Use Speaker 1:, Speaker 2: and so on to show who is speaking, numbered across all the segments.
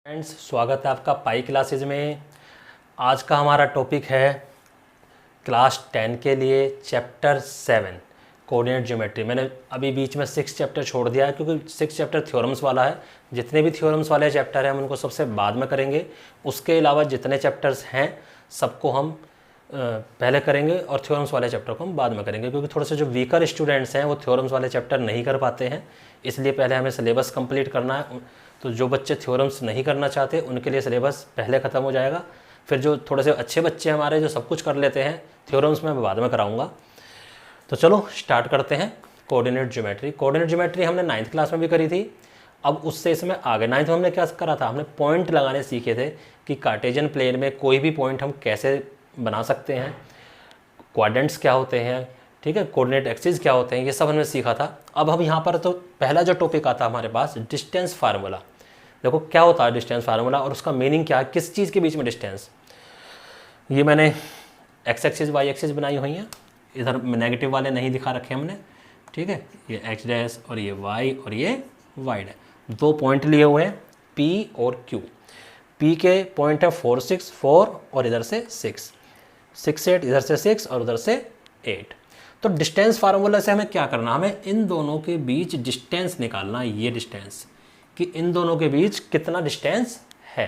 Speaker 1: Friends, स्वागत है आपका पाई क्लासेज में। आज का हमारा टॉपिक है क्लास 10 के लिए चैप्टर 7 कोऑर्डिनेट ज्योमेट्री। मैंने अभी बीच में 6 चैप्टर छोड़ दिया है क्योंकि 6 चैप्टर थ्योरम्स वाला है। जितने भी थ्योरम्स वाले चैप्टर हैं हम उनको सबसे बाद में करेंगे। उसके अलावा जितने चैप्टर्स हैं सबको हम पहले करेंगे और थ्योरम्स वाले चैप्टर को हम बाद में करेंगे, क्योंकि थोड़े से जो वीकर स्टूडेंट्स हैं वो थ्योरम्स वाले चैप्टर नहीं कर पाते हैं। इसलिए पहले हमें सिलेबस कंप्लीट करना है। तो जो बच्चे थ्योरम्स नहीं करना चाहते उनके लिए सिलेबस पहले ख़त्म हो जाएगा। फिर जो थोड़े से अच्छे बच्चे हमारे जो सब कुछ कर लेते हैं थ्योरम्स में बाद में कराऊंगा। तो चलो स्टार्ट करते हैं। Coordinate geometry. कोऑर्डिनेट ज्योमेट्री हमने 9th क्लास में भी करी थी। अब उससे इसमें आगे 9th में हमने क्या करा था, हमने पॉइंट लगाने सीखे थे कि कार्टेशियन प्लेन में कोई भी पॉइंट हम कैसे बना सकते हैं, क्वाड्रेंट्स क्या होते हैं, ठीक है, कोऑर्डिनेट एक्सिस क्या होते हैं, ये सब हमने सीखा था। अब हम यहाँ पर तो पहला जो टॉपिक आता है हमारे पास डिस्टेंस फार्मूला। देखो क्या होता है डिस्टेंस फार्मूला और उसका मीनिंग क्या है, किस चीज़ के बीच में डिस्टेंस। ये मैंने एक्स एक्सिस वाई एक्सिस बनाई हुई हैं, इधर नेगेटिव वाले नहीं दिखा रखे हमने, ठीक है। ये एक्स डैश और ये वाई और ये वाई डैश, दो पॉइंट लिए हुए हैं पी और क्यू। पी के पॉइंट है 4 6 4 और इधर से 6 6 8, इधर से 6 और उधर से 8। तो डिस्टेंस फार्मूला से हमें क्या करना, हमें इन दोनों के बीच डिस्टेंस निकालना है। ये डिस्टेंस कि इन दोनों के बीच कितना डिस्टेंस है।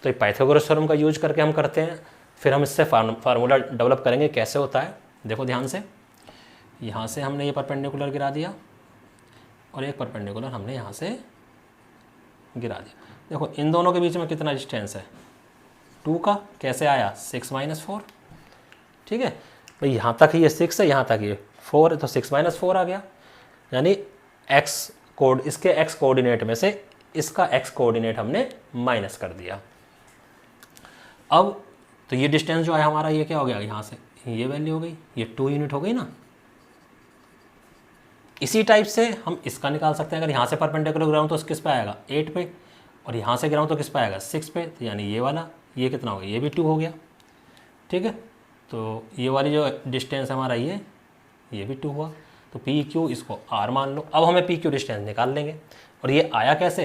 Speaker 1: तो ये पाइथागोरस थ्योरम का यूज करके हम करते हैं। फिर हम इससे फार्मूला डेवलप करेंगे कैसे होता है। देखो ध्यान से, यहाँ से हमने ये परपेंडिकुलर गिरा दिया और एक परपेंडिकुलर हमने यहाँ से गिरा दिया। देखो इन दोनों के बीच में कितना डिस्टेंस है, 2 का। कैसे आया, 6 - 4, ठीक है भाई। यहाँ तक ये 6 है, यहाँ तक ये 4 है, तो 6 - 4 आ गया। यानी एक्स कोड, इसके एक्स कोऑर्डिनेट में से इसका एक्स कोऑर्डिनेट हमने माइनस कर दिया। अब तो ये डिस्टेंस जो है हमारा, ये क्या हो गया, यहाँ से ये वैल्यू हो गई, ये 2 यूनिट हो गई ना। इसी टाइप से हम इसका निकाल सकते हैं। अगर यहाँ से परपेंडिकुलर गिराऊँ तो किस पे आएगा, 8 पे, और यहाँ से गिराऊँ तो किस पे आएगा, 6 पे। तो यानी ये वाला, ये कितना हो गया, ये भी 2 हो गया, ठीक है। तो ये वाली जो डिस्टेंस हमारा ये भी 2 हुआ। तो पी क्यू इसको आर मान लो। अब हमें पी क्यू डिस्टेंस निकाल लेंगे। और ये आया कैसे,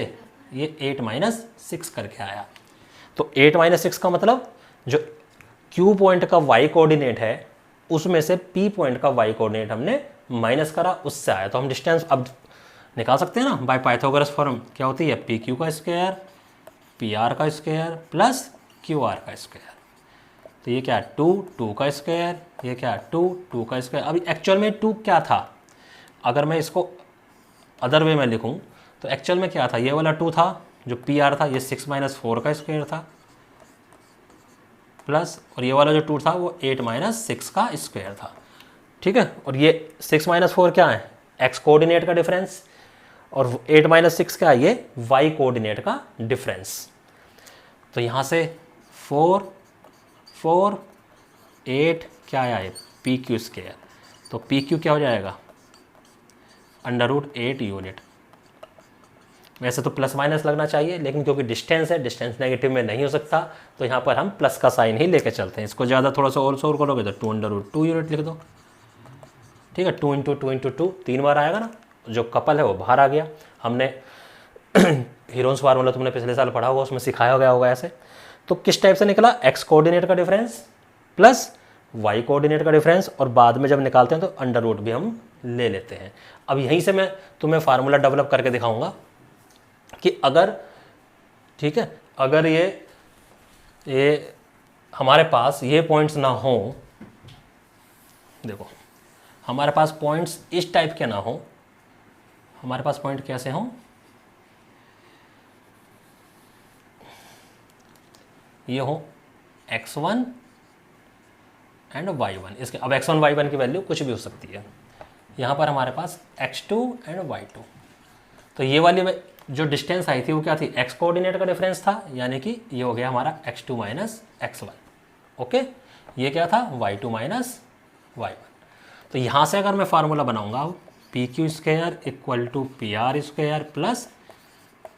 Speaker 1: ये 8 - 6 करके आया। तो 8 - 6 का मतलब जो क्यू पॉइंट का वाई कोऑर्डिनेट है उसमें से पी पॉइंट का वाई कोऑर्डिनेट हमने माइनस करा, उससे आया। तो हम डिस्टेंस अब निकाल सकते हैं ना बाय पाइथागोरस थ्योरम। क्या होती है, पी क्यू का स्क्वायर पी आर का स्क्वायर प्लस क्यू आर का स्क्वायर। तो ये क्या है, 2 का स्क्वायर, ये क्या है, 2 का स्क्वायर। अभी एक्चुअल में 2 क्या था, अगर मैं इसको अदर वे में लिखूं तो एक्चुअल में क्या था, ये वाला 2 था जो पी आर था, ये 6 - 4 का स्क्वायर था प्लस, और ये वाला जो 2 था वो 8 - 6 का स्क्वायर था, ठीक है। और ये 6 - 4 क्या है, एक्स कोऑर्डिनेट का डिफरेंस, और 8 - 6 क्या है, ये वाई कोऑर्डिनेट का डिफरेंस। तो यहाँ से 4 4 8 क्या आया है, पी क्यू स्क्वायर। तो पी क्यू क्या हो जाएगा, √8 यूनिट। वैसे तो प्लस माइनस लगना चाहिए, लेकिन क्योंकि डिस्टेंस है, डिस्टेंस नेगेटिव में नहीं हो सकता, तो यहाँ पर हम प्लस का साइन ही लेके चलते हैं। इसको ज़्यादा थोड़ा सा और सोर करोगे तो 2 √2 यूनिट लिख दो, ठीक है। 2 × 2 × 2 3 बार आएगा ना, जो कपल है वो बाहर आ गया। हमने हीरोन्स फार्मूला तुमने पिछले साल पढ़ा होगा, उसमें सिखाया गया होगा ऐसे। तो किस टाइप से निकला, एक्स कोऑर्डिनेट का डिफरेंस प्लस वाई कोऑर्डिनेट का डिफरेंस, और बाद में जब निकालते हैं तो √, भी हम ले लेते हैं। अब यहीं से मैं तुम्हें फार्मूला डेवलप करके दिखाऊंगा कि अगर, ठीक है, अगर ये हमारे पास ये पॉइंट्स ना हो, देखो हमारे पास पॉइंट्स इस टाइप के ना हो, हमारे पास पॉइंट कैसे हों, ये हो x1 एंड y1। इसके अब x1 y1 की वैल्यू कुछ भी हो सकती है। यहाँ पर हमारे पास x2 एंड y2। तो ये वाली जो डिस्टेंस आई थी वो क्या थी, x कोऑर्डिनेट का डिफरेंस था, यानी कि ये हो गया हमारा x2 - x1, ओके। ये क्या था, y2 - y1। तो यहाँ से अगर मैं फार्मूला बनाऊंगा, P Q square equal to P R square plus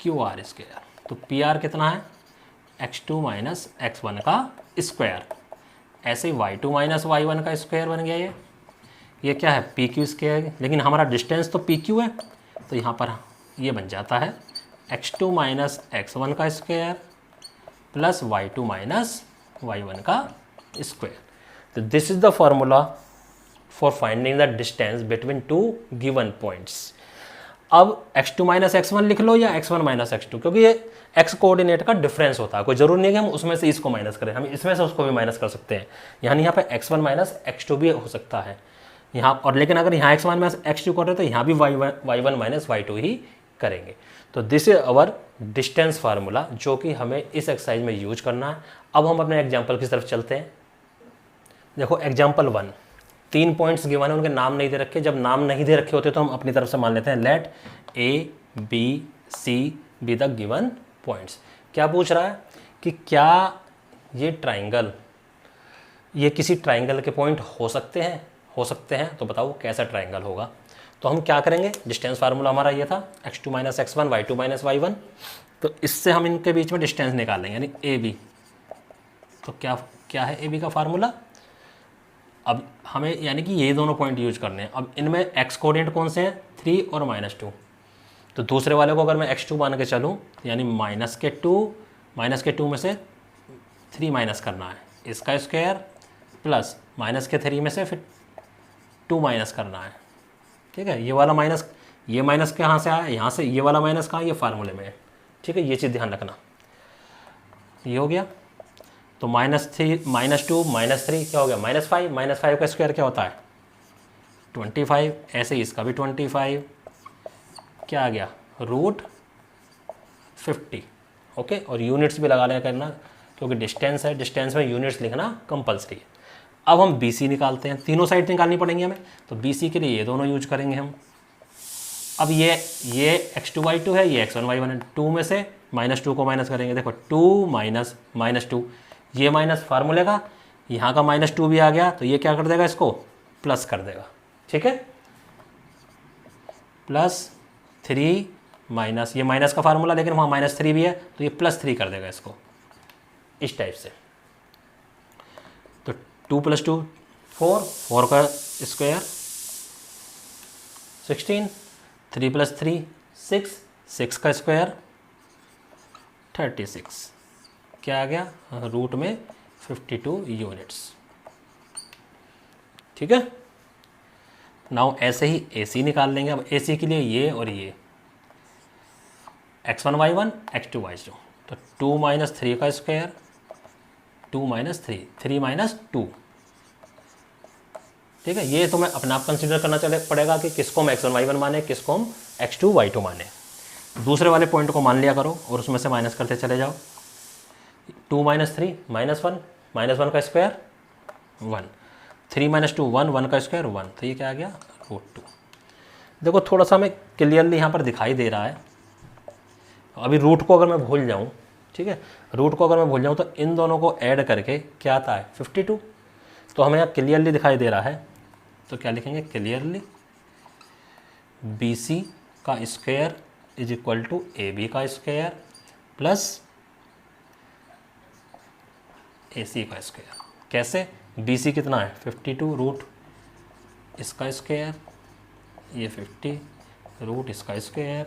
Speaker 1: Q R square. तो पी आर कितना है, x2 - x1 का स्क्वायर। ऐसे ही y2 - y1 का स्क्वायर बन गया। ये क्या है, पी क्यू स्क्वायर, लेकिन हमारा डिस्टेंस तो पी क्यू है, तो यहाँ पर ये बन जाता है x2 माइनस x1 का square plus y2 minus y1 का स्क्वायर। तो this is the formula for finding the distance between two given points. अब x2 माइनस x1 लिख लो या x1 माइनस x2, क्योंकि ये x कोऑर्डिनेट का डिफरेंस होता है, कोई जरूरी नहीं है कि हम उसमें से इसको माइनस करें, हम इसमें से उसको भी माइनस कर सकते हैं। यानी यहाँ पे x1 माइनस x2 भी हो सकता है यहाँ, और लेकिन अगर यहाँ x1 माइनस x2 कर रहे तो यहाँ भी y1 माइनस y2 ही करेंगे। तो this is our distance formula जो कि हमें इस एक्सरसाइज में यूज करना है। अब हम अपने एग्जाम्पल की तरफ चलते हैं। देखो एग्जाम्पल 1, 3 पॉइंट्स गिवन है, उनके नाम नहीं दे रखे। जब नाम नहीं दे रखे होते तो हम अपनी तरफ से मान लेते हैं let A B C be the given points. क्या पूछ रहा है कि क्या ये ट्राइंगल, ये किसी ट्राइंगल के पॉइंट हो सकते हैं? हो सकते हैं, तो बताओ कैसा ट्राइंगल होगा। तो हम क्या करेंगे, डिस्टेंस फार्मूला हमारा ये था x2 minus x1 y2 minus y1, तो इससे हम इनके बीच में डिस्टेंस निकालेंगे यानी ए बी। तो क्या है ए बी का फार्मूला? अब हमें यानी कि ये दोनों पॉइंट यूज करने हैं। अब इनमें x कोऑर्डिनेट कौन से हैं, 3 और -2। तो दूसरे वाले को अगर मैं x2 मान के चलूँ यानी -2 में से 3 माइनस करना है, इसका स्क्वायर प्लस -3 में से फिर 2 माइनस करना है। ठीक है, ये वाला माइनस, ये माइनस कहाँ से आया, यहाँ से। ये वाला माइनस कहाँ, ये फार्मूले में है। ठीक है, ये चीज़ ध्यान रखना। ये हो गया, तो -2 -3 क्या हो गया, -5। -5 का स्क्वायर क्या होता है, 25। ऐसे ही इसका भी 25 क्या आ गया, √50। ओके, और यूनिट्स भी लगा लिया करना क्योंकि डिस्टेंस है, डिस्टेंस में यूनिट्स लिखना कंपलसरी है। अब हम BC निकालते हैं, तीनों साइड निकालनी पड़ेंगी हमें, तो BC के लिए ये दोनों यूज करेंगे हम। अब ये x2 y2 है, ये x1 y1 है। 2 में से -2 को माइनस करेंगे। देखो 2 माइनस -2, ये माइनस फार्मूले का, यहाँ का -2 भी आ गया, तो ये क्या कर देगा, इसको प्लस कर देगा। ठीक है, +3 माइनस, ये माइनस का फार्मूला लेकिन वहाँ -3 भी है, तो ये +3 कर देगा इसको, इस टाइप से। तो 2 + 2 4 का स्क्वायर 16, 3 + 3 6 का स्क्वायर 36। क्या आ गया, रूट में 52 यूनिट्स। ठीक है, नाउ ऐसे ही AC निकाल लेंगे। अब AC के लिए ये और ये x1 y1 x2 y2, तो 2 - 3 का स्क्वायर 2 - 3 3 - 2। ठीक है, ये तुम्हें अपना आप कंसिडर करना पड़ेगा कि किसको हम x1 y1 माने, किसको हम x2 y2 माने। दूसरे वाले पॉइंट को मान लिया करो और उसमें से माइनस करते चले जाओ। 2 - 3 -1 का स्क्वायर 1, 3 - 2 1 का स्क्वायर 1, तो ये क्या आ गया, √2। देखो थोड़ा सा हमें क्लियरली यहाँ पर दिखाई दे रहा है। अभी रूट को अगर मैं भूल जाऊँ, ठीक है, रूट को अगर मैं भूल जाऊँ तो इन दोनों को ऐड करके क्या आता है, 52। तो हमें यहाँ क्लियरली दिखाई दे रहा है, तो क्या लिखेंगे, क्लियरली BC का square is equal to AB का स्क्वायर प्लस AC का स्क्वायर। कैसे, BC कितना है 52 रूट इसका स्क्वायर, ये 50 रूट इसका स्क्वायर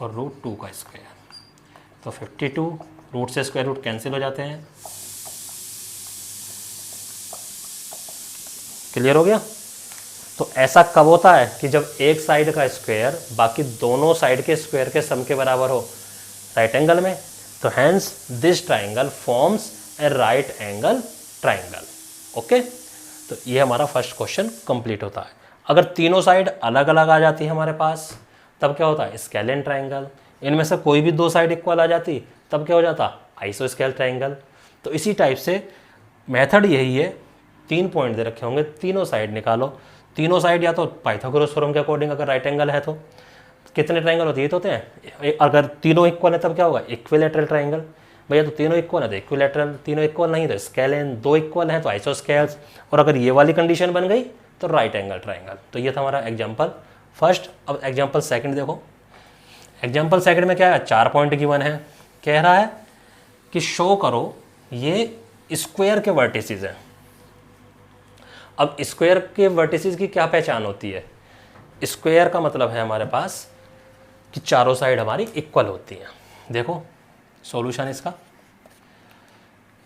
Speaker 1: और √2 का स्क्वायर। तो 52 रूट से स्क्वायर रूट कैंसिल हो जाते हैं। क्लियर हो गया। तो ऐसा कब होता है कि जब एक साइड का स्क्वायर बाकी दोनों साइड के स्क्वायर के सम के बराबर हो, राइट एंगल में। तो hence this triangle forms a right angle triangle. Okay, तो ये हमारा फर्स्ट क्वेश्चन कंप्लीट होता है। अगर तीनों साइड अलग अलग आ जाती है हमारे पास, तब क्या होता है, स्केलियन ट्राइंगल। इनमें से कोई भी 2 साइड इक्वल आ जाती, तब क्या हो जाता, आइसोस्केल ट्राइंगल। तो इसी टाइप से मेथड यही है, 3 पॉइंट दे रखे होंगे, तीनों साइड निकालो। तीनों साइड या तो पाइथागोरस थ्योरम के अकॉर्डिंग अगर राइट एंगल है तो कितने ट्राइंगल होते हैं, अगर तीनों इक्वल है तब क्या होगा, इक्विलैटरल ट्राइंगल। भैया तो तीनों इक्वल है तो इक्विलैटरल, तीनों इक्वल नहीं तो स्केलियन, 2 इक्वल हैं तो आइसोस्केल्स, और अगर ये वाली कंडीशन बन गई तो राइट एंगल ट्राइंगल। तो ये था हमारा एग्जाम्पल फर्स्ट। अब एग्जाम्पल सेकंड देखो। एग्जाम्पल सेकंड में क्या है, 4 पॉइंट गिवन है। कह रहा है कि शो करो ये स्क्वायर के वर्टिसेस हैं। अब स्क्वायर के वर्टिसेस की क्या पहचान होती है, स्क्वायर का मतलब है हमारे पास कि चारों साइड हमारी इक्वल होती हैं। देखो सॉल्यूशन इसका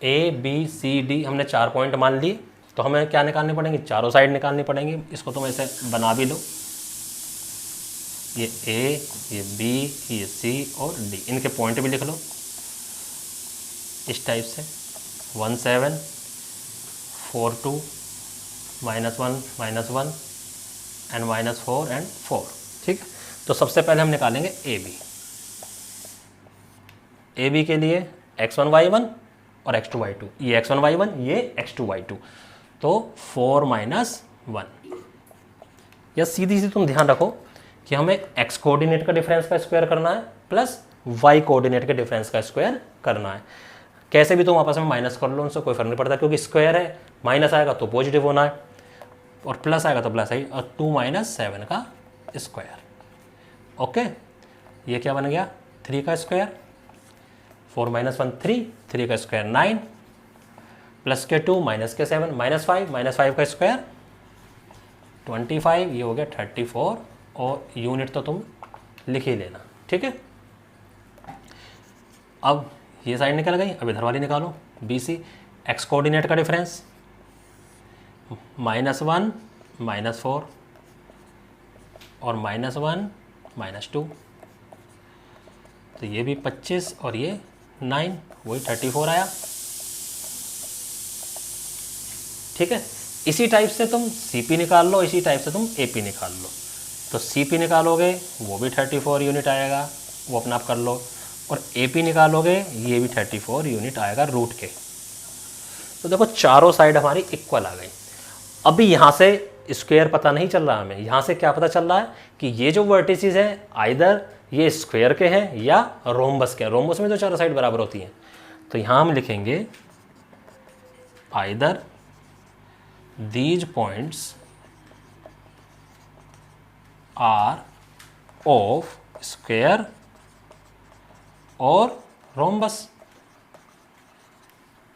Speaker 1: ABCD हमने 4 पॉइंट मान लिए, तो हमें क्या निकालने पड़ेंगे, चारों साइड निकालनी पड़ेंगी। इसको तुम ऐसे बना भी लो, ये A, ये B, ये C और D, इनके पॉइंट भी लिख लो इस टाइप से 1 7 4 2 -1 -1 एंड -4 एंड 4। ठीक है, तो सबसे पहले हम निकालेंगे AB के लिए x1 y1 और x2 y2, ये x1 y1 ये x2 y2, तो 4 -1। या सीधी सी तुम ध्यान रखो कि हमें x कोऑर्डिनेट का डिफरेंस का स्क्वायर करना है प्लस y कोऑर्डिनेट के डिफरेंस का स्क्वायर करना है। कैसे भी तुम आपस में माइनस कर लो, उनसे कोई फर्क नहीं पड़ता, क्योंकि स्क्वायर है, माइनस आएगा तो पॉजिटिव होना है और प्लस आएगा तो प्लस है, और 2 - 7 का स्क्वायर। ओके, ये क्या बन गया 3 का स्क्वायर, 4 - 1 3, 3 का स्क्वायर 9, प्लस के 2 माइनस के 7 -5 का स्क्वायर 25, ये हो गया 34, और यूनिट तो तुम लिख ही लेना। ठीक है, अब ये साइड निकल गई, अब इधर वाली निकालो BC। x कोऑर्डिनेट का डिफरेंस -1 -4 और -1 -2, तो ये भी 25 और ये 9, वही 34 आया। ठीक है, इसी टाइप से तुम CP निकाल लो, इसी टाइप से तुम AP निकाल लो। तो CP निकालोगे वो भी 34 यूनिट आएगा, वो अपना आप कर लो, और AP निकालोगे ये भी 34 यूनिट आएगा रूट के। तो देखो चारों साइड हमारी इक्वल आ गई। अभी यहाँ से स्क्वायर पता नहीं चल रहा हमें, यहाँ से क्या पता चल रहा है कि ये जो वर्टिसेस हैं आइदर ये स्क्वायर के हैं या रोम्बस के हैं। रोम्बस में तो चारों साइड बराबर होती हैं, तो यहाँ हम लिखेंगे either these points are of square और रोम्बस।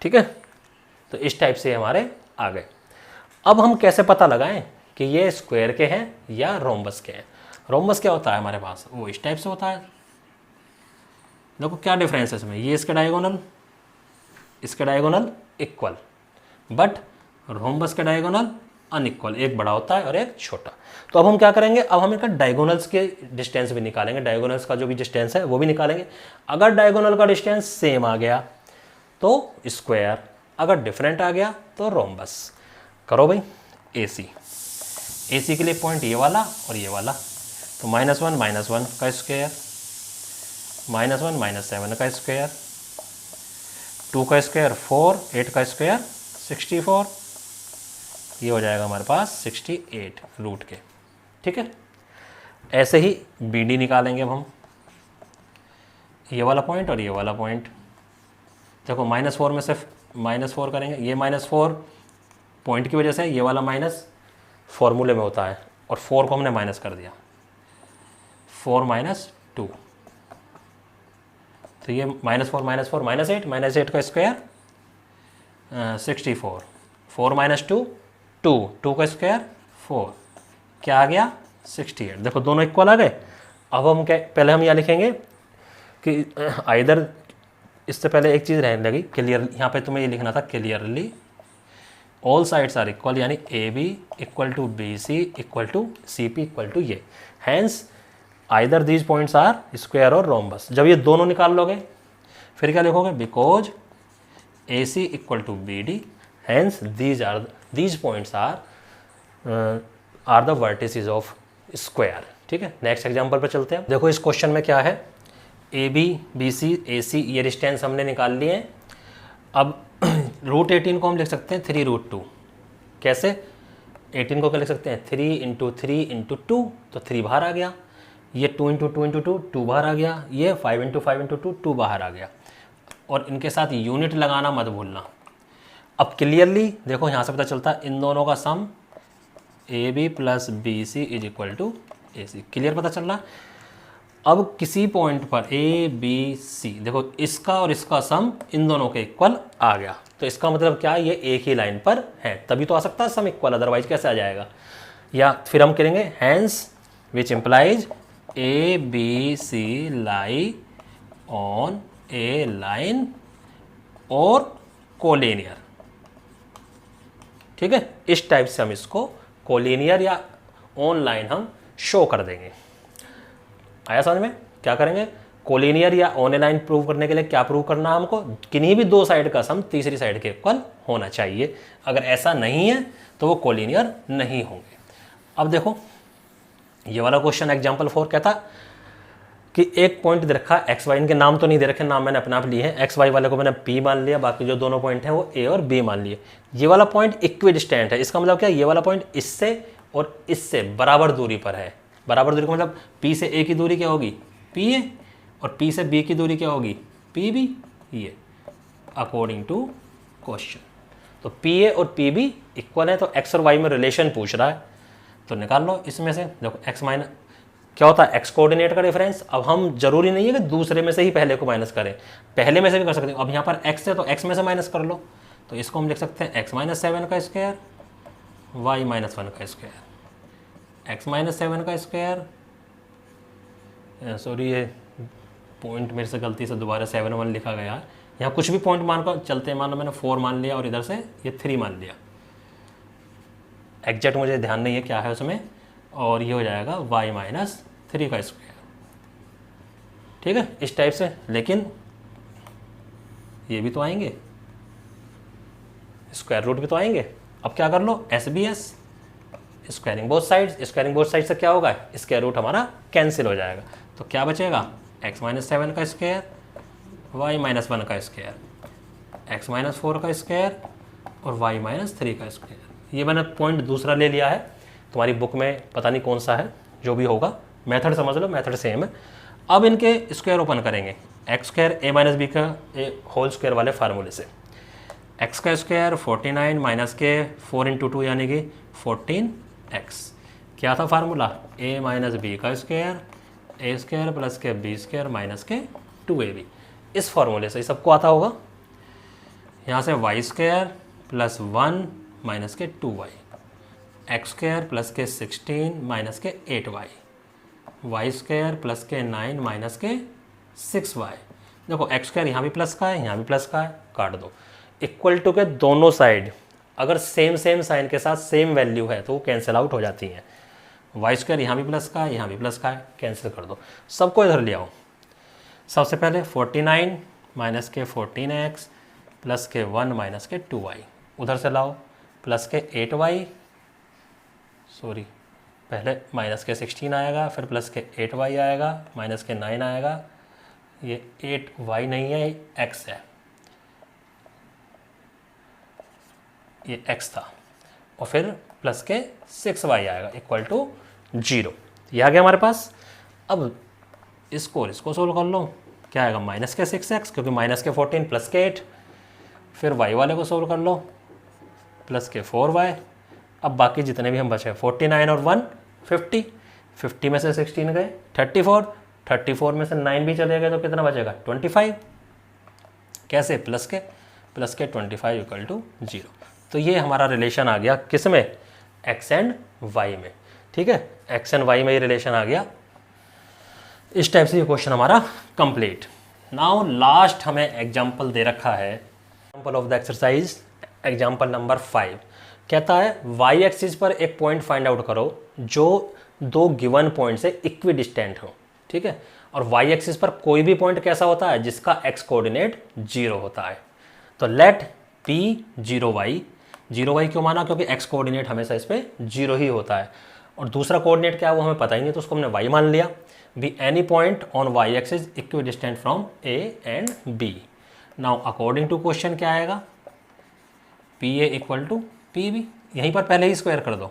Speaker 1: ठीक है, तो इस टाइप से हमारे आ गए। अब हम कैसे पता लगाएं कि ये स्क्वायर के हैं या रोम्बस के हैं। रोम्बस क्या होता है हमारे पास, वो इस टाइप से होता है। देखो क्या डिफरेंस है इसमें, ये इसके डायगोनल इक्वल, बट रोम्बस के डायगोनल अनइक्वल, एक बड़ा होता है और एक छोटा। तो अब हम क्या करेंगे, अब हम इनका डायगोनल्स के डिस्टेंस भी निकालेंगे, डायगोनल्स का जो भी डिस्टेंस है वो भी निकालेंगे। अगर डायगोनल का डिस्टेंस सेम आ गया तो स्क्वायर, अगर डिफरेंट आ गया तो रोम्बस। करो भाई AC के लिए पॉइंट ये वाला और ये वाला, तो -1 -1 का स्क्वायर, -1 -7 का स्क्वायर, 2 का स्क्वायर 4, 8 का स्क्वायर 64, ये हो जाएगा हमारे पास 68 रूट के। ठीक है, ऐसे ही BD निकालेंगे अब हम, ये वाला पॉइंट और ये वाला पॉइंट। देखो -4 में से -4 करेंगे, ये -4 पॉइंट की वजह से, ये वाला माइनस फॉर्मूले में होता है, और 4 को हमने माइनस कर दिया, 4 - 2, तो ये -4 -8 का स्क्वायर 64, 4 - 2 2 का स्क्वायर 4, क्या आ गया 68। देखो दोनों इक्वल आ गए। अब हम क्या, पहले हम यहाँ लिखेंगे कि आइदर, इससे पहले एक चीज़ रहने लगी क्लियर, यहाँ पे तुम्हें ये लिखना था clearly all sides are equal, यानी AB = BC = CP = ये, hence either these points are square और रोम्बस। जब ये दोनों निकाल लोगे फिर क्या लिखोगे, because AC = BD, hence these points are the vertices of square. ठीक है, नेक्स्ट एग्जांपल पर चलते हैं। देखो इस क्वेश्चन में क्या है, AB BC AC ये डिस्टेंस हमने निकाल लिए हैं। अब √18 को हम लिख सकते हैं 3√2। कैसे, 18 को क्या लिख सकते हैं 3 × 3 × 2, तो 3 बाहर आ गया, ये 2 × 2 × 2 2 बाहर आ गया, ये 5 × 5 × 2 2 बाहर आ गया, और इनके साथ यूनिट लगाना मत भूलना। अब क्लियरली देखो यहाँ से पता चलता है इन दोनों का सम AB + BC = AC, क्लियर पता चल रहा है। अब किसी पॉइंट पर ABC, देखो इसका और इसका सम इन दोनों के इक्वल आ गया, तो इसका मतलब क्या है, ये एक ही लाइन पर है, तभी तो आ सकता है सम इक्वल, अदरवाइज कैसे आ जाएगा। या फिर हम करेंगे hence which implies A B C lie on a line और कोलिनियर। ठीक है, इस टाइप से हम इसको कोलिनियर या ऑनलाइन हम शो कर देंगे। आया समझ में? क्या करेंगे, कोलिनियर या ऑनलाइन प्रूव करने के लिए क्या प्रूव करना है हमको, किन्हीं भी दो साइड का सम तीसरी साइड के इक्वल होना चाहिए। अगर ऐसा नहीं है तो वो कोलिनियर नहीं होंगे। अब देखो ये वाला क्वेश्चन एग्जांपल 4 कहता कि एक पॉइंट दे रखा एक्स वाई, इनके नाम तो नहीं दे रखे, नाम मैंने अपने आप लिए हैं। एक्स वाई वाले को मैंने पी मान लिया, बाकी जो दोनों पॉइंट हैं वो ए और बी मान लिए। ये वाला पॉइंट इक्विडिस्टेंट है, इसका मतलब क्या, ये वाला पॉइंट इससे और इससे बराबर दूरी पर है। बराबर दूरी का मतलब पी से ए की दूरी क्या होगी, पी ए, और पी से बी की दूरी क्या होगी, पी बी। ये अकॉर्डिंग टू क्वेश्चन तो पी ए और पी बी इक्वल है, तो एक्स और वाई में रिलेशन पूछ रहा है तो निकाल लो इसमें से। देखो एक्स माइनस क्या होता है, एक्स कोऑर्डिनेट का डिफरेंस। अब हम जरूरी नहीं है कि दूसरे में से ही पहले को माइनस करें, पहले में से भी कर सकते हैं। अब यहाँ पर एक्स है तो एक्स में से माइनस कर लो, तो इसको हम लिख सकते हैं एक्स माइनस 7 का स्क्वायर वाई माइनस 1 का स्क्वायर। एक्स माइनस 7 का स्क्वायर, सॉरी ये पॉइंट मेरे से गलती से दोबारा 7 1 लिखा गया। यहाँ कुछ भी पॉइंट मान कर चलते हैं, मान लो मैंने 4 मान लिया और इधर से ये 3 मान लिया, एग्जैक्ट मुझे ध्यान नहीं है क्या है उसमें, और ये हो जाएगा y माइनस 3 का स्क्वायर। ठीक है, इस टाइप से। लेकिन ये भी तो आएंगे, स्क्वायर रूट भी तो आएंगे। अब क्या कर लो, S B S, squaring both sides. Squaring both side से क्या होगा, स्क्वायर रूट हमारा कैंसिल हो जाएगा। तो क्या बचेगा, एक्स माइनस 7 का स्क्वायर वाई माइनस 1 का स्क्वायर, एक्स माइनस 4 का स्क्वायर और वाई माइनस 3 का स्क्वायर। ये मैंने पॉइंट दूसरा ले लिया है, तुम्हारी बुक में पता नहीं कौन सा है, जो भी होगा मेथड समझ लो, मेथड सेम है। अब इनके स्क्वायर ओपन करेंगे, एक्स स्क्वायर ए माइनस बी का ए होल स्क्वायर वाले फार्मूले से। एक्स का स्क्वायर 49 माइनस के 4 इंटू 2 यानी कि 14x। क्या था फार्मूला, ए माइनस बी का स्क्वायर ए स्क्वायर प्लस के बी स्क्वायर माइनस के 2ab। इस फार्मूले से सबको आता होगा। यहाँ से वाई स्क्वायर प्लस 1 माइनस के 2y, एक्स स्क्वायर प्लस के 16 माइनस के 8y, वाई स्क्वायर प्लस के 9 माइनस के 6y। देखो एक्स स्क्वायर यहाँ भी प्लस का है, यहाँ भी प्लस का है, काट दो। इक्वल टू के दोनों साइड अगर सेम साइन के साथ सेम वैल्यू है तो वो कैंसिल आउट हो जाती हैं। वाई स्क्वायर यहाँ भी प्लस का है, यहाँ भी प्लस का है, कैंसिल कर दो। सबको इधर ले आओ। सबसे पहले 49 माइनस के 14x प्लस के 1 माइनस के 2y, उधर से लाओ प्लस के 8y, सॉरी पहले माइनस के 16 आएगा, फिर प्लस के 8y आएगा, माइनस के 9 आएगा, ये 8y नहीं है, x है, ये x था, और फिर प्लस के 6y आएगा इक्वल टू 0। ये आ गया हमारे पास। अब इसको सोल्व कर लो, क्या आएगा, माइनस के 6x, क्योंकि माइनस के 14 प्लस के 8। फिर y वाले को सोल्व कर लो, प्लस के 4y। अब बाकी जितने भी हम बचे 49 और 1 50, 50 में से 16 गए 34, 34 में से 9 भी चले गए तो कितना बचेगा 25। कैसे, प्लस के 25 इक्वल टू 0। तो ये हमारा रिलेशन आ गया किस में, एक्स एंड वाई में। ठीक है, एक्स एंड वाई में ये रिलेशन आ गया। इस टाइप से ये क्वेश्चन हमारा कंप्लीट। नाउ लास्ट हमें एग्जांपल दे रखा है, example of the exercise, example number 5 कहता है वाई एक्सिस पर एक पॉइंट फाइंड आउट करो जो दो गिवन पॉइंट से इक्विडिस्टेंट हो। ठीक है, और वाई एक्सिस पर कोई भी पॉइंट कैसा होता है जिसका एक्स कोऑर्डिनेट 0 होता है। तो लेट P 0y, 0y क्यों माना, क्योंकि एक्स कोऑर्डिनेट हमेशा इस पर 0 ही होता है, और दूसरा कोऑर्डिनेट क्या है वो हमें पता ही नहीं, तो उसको हमने y मान लिया। Be any point on y axis equidistant from A and B। Now according to question क्या आएगा, P A equal to P B, यहीं पर पहले ही स्क्वायर कर दो,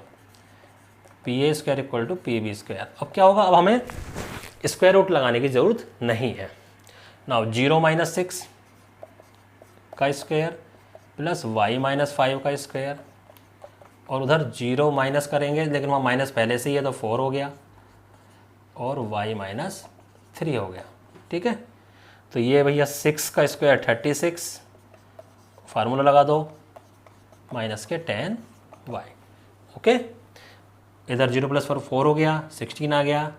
Speaker 1: P A square equal to P B square. अब क्या होगा, अब हमें स्क्वायर रूट लगाने की ज़रूरत नहीं है। नाउ 0 माइनस 6 का स्क्वायर प्लस वाई माइनस 5 का स्क्वायर, और उधर 0 माइनस करेंगे लेकिन वहाँ माइनस पहले से ही है तो 4 हो गया, और y माइनस 3 हो गया। ठीक है, तो ये भैया 6 का स्क्वायर 36, फार्मूला लगा दो, माइनस के 10y। ओके, इधर 0 प्लस 4 हो गया, 16 आ गया,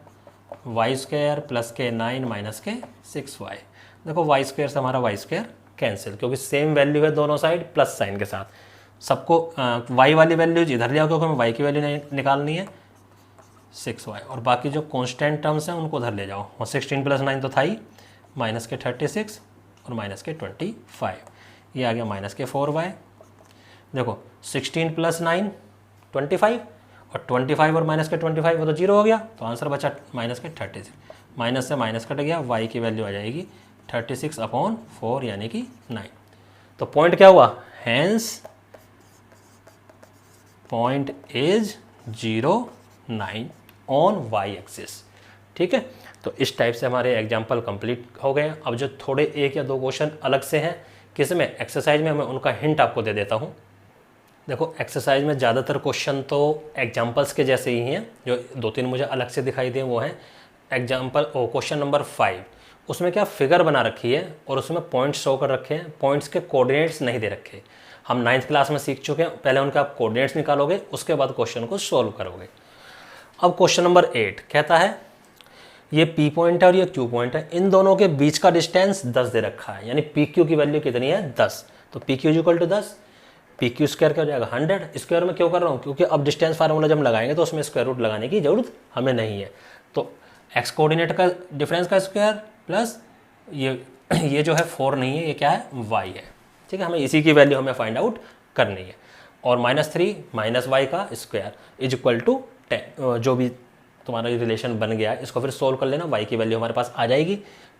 Speaker 1: वाई स्क्वायर प्लस के 9 माइनस के 6y। देखो वाई स्क्वायर से हमारा वाई स्क्वायर कैंसिल, क्योंकि सेम वैल्यू है दोनों साइड प्लस साइन के साथ। सबको वाई वाली वैल्यूज इधर ले आओ, क्योंकि हमें वाई की वैल्यू निकालनी है 6y, और बाकी जो कॉन्स्टेंट टर्म्स हैं उनको उधर ले जाओ। और 16 + 9 तो था ही, माइनस के 36 और माइनस के 25, ये आ गया माइनस के 4y। देखो 16 + 9 25, और 25 और माइनस के 25 वो तो 0 हो गया, तो आंसर बचा माइनस के 36। माइनस से माइनस कट गया, y की वैल्यू आ जाएगी 36/4 यानी कि 9। तो पॉइंट क्या हुआ, hence point is 0, 9 on y axis. ठीक है, तो इस टाइप से हमारे एग्जाम्पल कंप्लीट हो गए। अब जो थोड़े 1 या 2 क्वेश्चन अलग से हैं, किस में, एक्सरसाइज में, मैं उनका हिंट आपको दे देता हूँ। देखो एक्सरसाइज में ज़्यादातर क्वेश्चन तो एग्जाम्पल्स के जैसे ही हैं, जो 2-3 मुझे अलग से दिखाई दें वो हैं एग्जाम्पल। क्वेश्चन नंबर 5, उसमें क्या फिगर बना रखी है और उसमें पॉइंट्स शो कर रखे हैं, पॉइंट्स के कोऑर्डिनेट्स नहीं दे रखे। हम 9th क्लास में सीख चुके हैं, पहले उनका आप कोऑर्डिनेट्स निकालोगे, उसके बाद क्वेश्चन को सोल्व करोगे। अब क्वेश्चन नंबर 8 कहता है ये पी पॉइंट है और ये क्यू पॉइंट है, इन दोनों के बीच का डिस्टेंस 10 दे रखा है, यानी पी क्यू की वैल्यू कितनी है 10। तो P Q equal to 10, P Q square क्या हो जाएगा 100। स्क्वायर में क्यों कर रहा हूँ, क्योंकि अब डिस्टेंस फार्मूला जब लगाएंगे तो उसमें स्क्वायर रूट लगाने की जरूरत हमें नहीं है। तो एक्स कोऑर्डिनेट का डिफरेंस का स्क्वायर प्लस ये जो है 4 नहीं है, ये क्या है y है। ठीक है, हमें इसी की वैल्यू हमें फाइंड आउट करनी है। और -3 माइनस वाई का स्क्वायर इज इक्वल टू 10, जो भी तुम्हारा रिलेशन बन गया इसको फिर सोल्व कर लेना, y की वैल्यू हमारे पास आ जाएगी,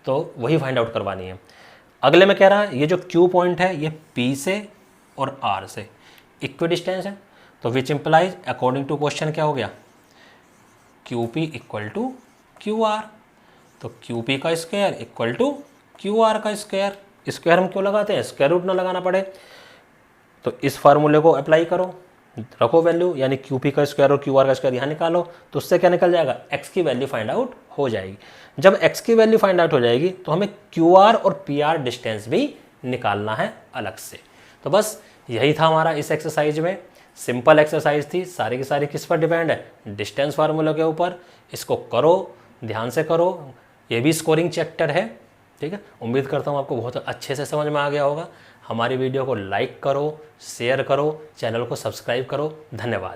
Speaker 1: तो वही फाइंड आउट करवानी है। अगले में कह रहा है ये जो Q पॉइंट है ये P से और R से इक्वी डिस्टेंस है, तो which implies according to question क्या हो गया, QP इक्वल टू QR। तो QP का स्क्वायर इक्वल टू QR का स्क्वायर। स्क्वायर हम क्यों लगाते हैं, स्क्वायर रूट ना लगाना पड़े। तो इस फार्मूले को अप्लाई करो, रखो वैल्यू, यानी QP का स्क्वायर और QR का स्क्वायर यहाँ निकालो, तो उससे क्या निकल जाएगा, x की वैल्यू फाइंड आउट हो जाएगी। जब x की वैल्यू फाइंड आउट हो जाएगी तो हमें QR और PR डिस्टेंस भी निकालना है अलग से। तो बस यही था हमारा इस एक्सरसाइज में, सिंपल एक्सरसाइज थी, सारी की सारी किस पर डिपेंड है, डिस्टेंस फार्मूला के ऊपर। इसको करो, ध्यान से करो, ये भी स्कोरिंग चैप्टर है। ठीक है, उम्मीद करता हूँ आपको बहुत अच्छे से समझ में आ गया होगा। हमारी वीडियो को लाइक करो, शेयर करो, चैनल को सब्सक्राइब करो। धन्यवाद।